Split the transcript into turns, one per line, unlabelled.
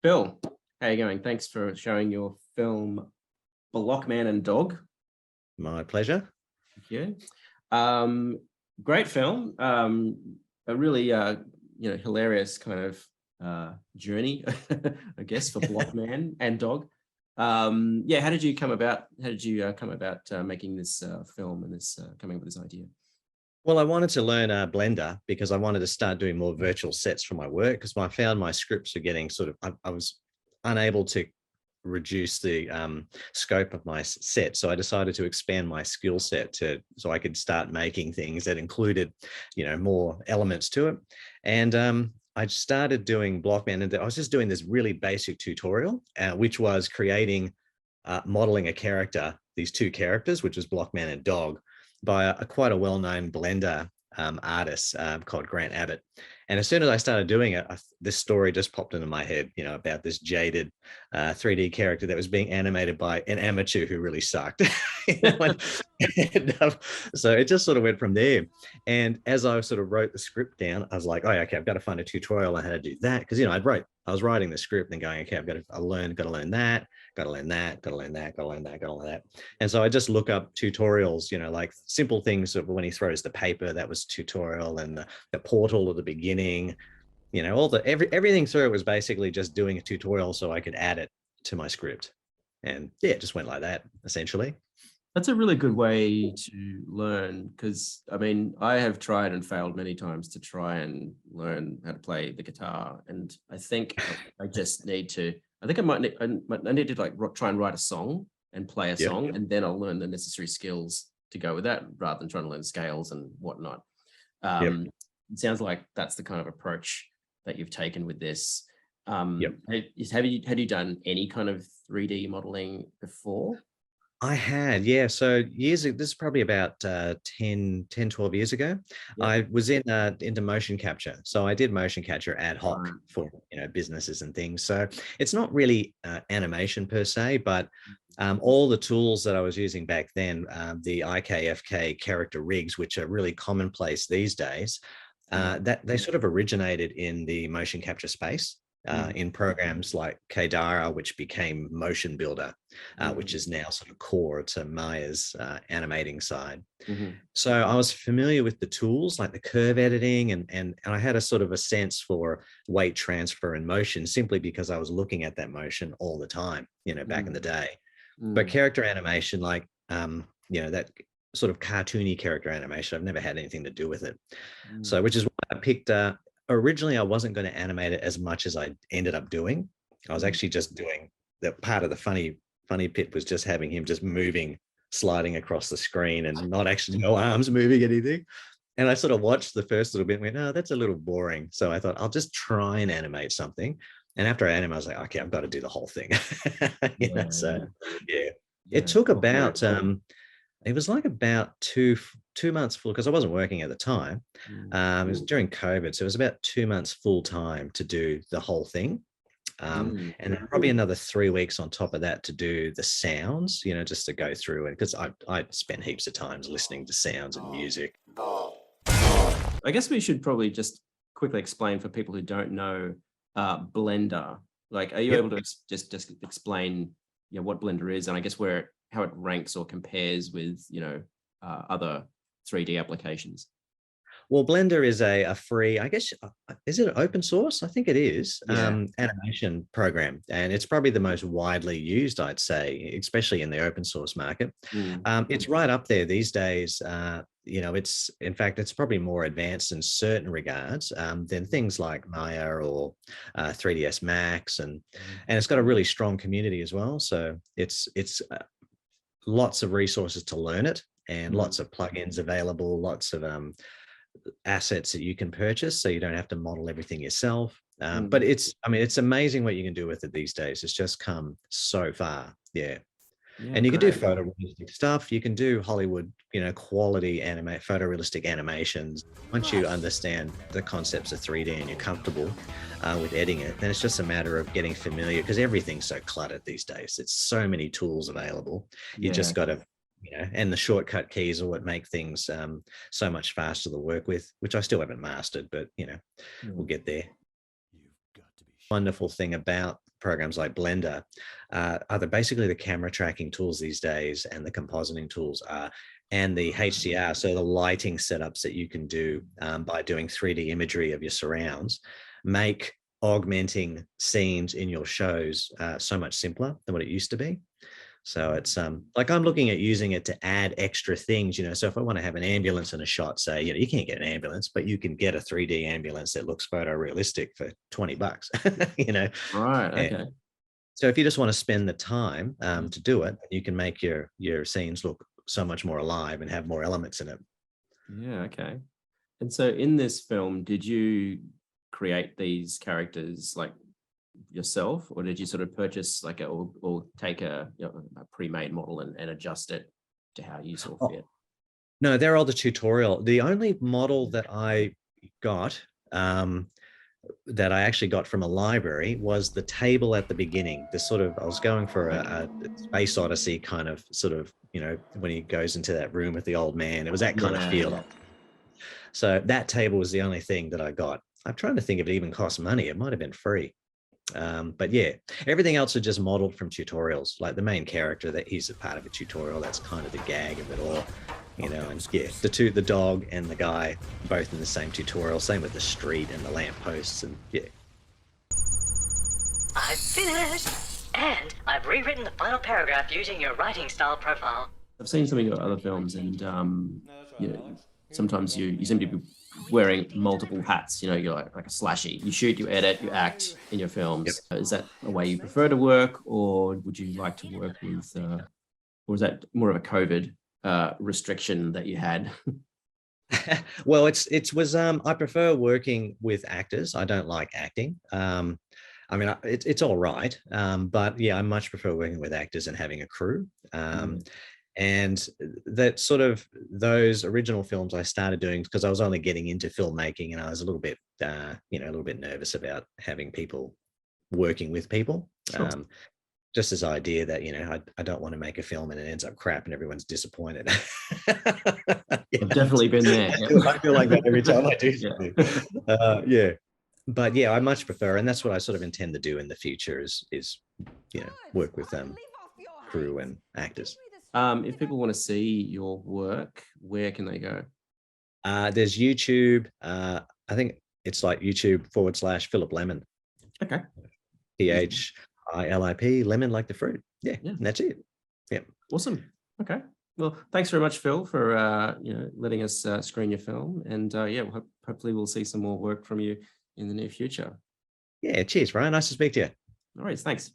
Bill, how you going? Thanks for showing your film Blockman and Dog.
My pleasure.
Thank you. Great film. A really hilarious kind of journey, I guess, for Blockman and Dog. Yeah, how did you come about? How did you come about making this film and this coming up with this idea?
Well, I wanted to learn Blender because I wanted to start doing more virtual sets for my work because I found my scripts were getting sort of, I was unable to reduce the scope of my set. So I decided to expand my skill set so I could start making things that included, more elements to it. And I started doing Blockman, and I was just doing this really basic tutorial, which was creating, modeling a character, these two characters, which was Blockman and Dog, by quite a well-known Blender artist called Abbitt. And as soon as I started doing it, this story just popped into my head, about this jaded 3D character that was being animated by an amateur who really sucked. So it just sort of went from there. And as I sort of wrote the script down, I was like, oh, okay, I've got to find a tutorial on how to do that. Because, I was writing the script and going, okay, got to learn that, got to learn that. And so I just look up tutorials, like simple things of when he throws the paper, that was tutorial, and the portal at the beginning, everything through it was basically just doing a tutorial so I could add it to my script. And yeah, it just went like that, essentially.
That's a really good way to learn, because I mean, I have tried and failed many times to try and learn how to play the guitar, and I think I just need to. I think I need to like try and write a song and play a song, and then I'll learn the necessary skills to go with that, rather than trying to learn scales and whatnot. It sounds like that's the kind of approach that you've taken with this. Have you done any kind of 3D modeling before?
I had, yeah. So years ago, this is probably about 10, 12 years ago. I was into motion capture. So I did motion capture ad hoc for, businesses and things. So it's not really animation per se, but all the tools that I was using back then, the IKFK character rigs, which are really commonplace these days, that they sort of originated in the motion capture space. In programs like Kadara, which became Motion Builder, which is now sort of core to Maya's animating side. So I was familiar with the tools like the curve editing, and I had a sort of a sense for weight transfer and motion simply because I was looking at that motion all the time, back in the day. But character animation, like, that sort of cartoony character animation, I've never had anything to do with it. So, which is why I picked originally, I wasn't going to animate it as much as I ended up doing. I was actually just doing the part of the funny bit was just having him just moving, sliding across the screen and not actually no arms moving anything. And I sort of watched the first little bit and went, oh, that's a little boring. So I thought I'll just try and animate something. And after I animated, I was like, okay, I've got to do the whole thing. It took about it was like about two months full, because I wasn't working at the time. It was during COVID, so it was about 2 months full time to do the whole thing. And then probably another 3 weeks on top of that to do the sounds, just to go through it, because I spent heaps of times listening to sounds and music.
I guess we should probably just quickly explain for people who don't know Blender. Like, are you able to just explain what Blender is, and I guess how it ranks or compares with other 3D applications?
Well, Blender is a free, I guess, is it open source? I think it is, animation program. And it's probably the most widely used, I'd say, especially in the open source market. It's right up there these days. In fact, it's probably more advanced in certain regards than things like Maya or 3ds Max. And it's got a really strong community as well. So it's lots of resources to learn it, and lots of plugins available, lots of assets that you can purchase, so you don't have to model everything yourself. But it's amazing what you can do with it these days. It's just come so far. And you can do photorealistic stuff. You can do Hollywood, quality photorealistic animations. Once you understand the concepts of 3D and you're comfortable with editing it, then it's just a matter of getting familiar, because everything's so cluttered these days. It's so many tools available. You just got to, and the shortcut keys are what make things so much faster to work with, which I still haven't mastered, but we'll get there. Wonderful thing about programs like Blender are basically the camera tracking tools these days, and the compositing tools are, and the HDR, so the lighting setups that you can do by doing 3D imagery of your surrounds, make augmenting scenes in your shows so much simpler than what it used to be. So it's like I'm looking at using it to add extra things, so if I want to have an ambulance in a shot, say, you can't get an ambulance, but you can get a 3D ambulance that looks photorealistic for $20,
Right.
And
Okay.
so if you just want to spend the time to do it, you can make your scenes look so much more alive and have more elements in it.
Yeah. Okay. And so in this film, did you create these characters like yourself, or did you sort of purchase like or take a pre-made model and adjust it to how you saw fit?
No, they're all the tutorial. The only model that I got that I actually got from a library was the table at the beginning. I was going for a Space Odyssey kind of when he goes into that room with the old man, it was that kind of feel. Yeah. So that table was the only thing that I got. I'm trying to think if it even cost money. It might've been free. But yeah, everything else are just modeled from tutorials. Like the main character, that he's a part of a tutorial. That's kind of the gag of it all, and yeah, the dog and the guy, both in the same tutorial. Same with the street and the lampposts, and yeah.
I've finished, and I've rewritten the final paragraph using your writing style profile.
I've seen some of your other films, and sometimes you seem to be wearing multiple hats. You're like a slashy. You shoot, you edit, you act in your films. Yep. Is that a way you prefer to work, or would you like to work with, or is that more of a COVID restriction that you had?
Well, I prefer working with actors. I don't like acting. I mean, it's all right, but yeah, I much prefer working with actors and having a crew. And that sort of those original films I started doing because I was only getting into filmmaking, and I was a little bit nervous about having people working with people. Sure. Just this idea that, I don't want to make a film and it ends up crap and everyone's disappointed.
I've definitely been there.
I feel like that every time I do something. Yeah. But yeah, I much prefer, and that's what I sort of intend to do in the future is work with crew and actors.
If people want to see your work, where can they go?
There's YouTube. I think it's like YouTube/Philip Lemon.
Okay.
PHILIP, lemon like the fruit. Yeah. And that's it. Yeah.
Awesome. Okay. Well, thanks very much, Phil, for letting us screen your film, and hopefully we'll see some more work from you in the near future.
Yeah. Cheers, Ryan. Nice to speak to you.
All right. Thanks.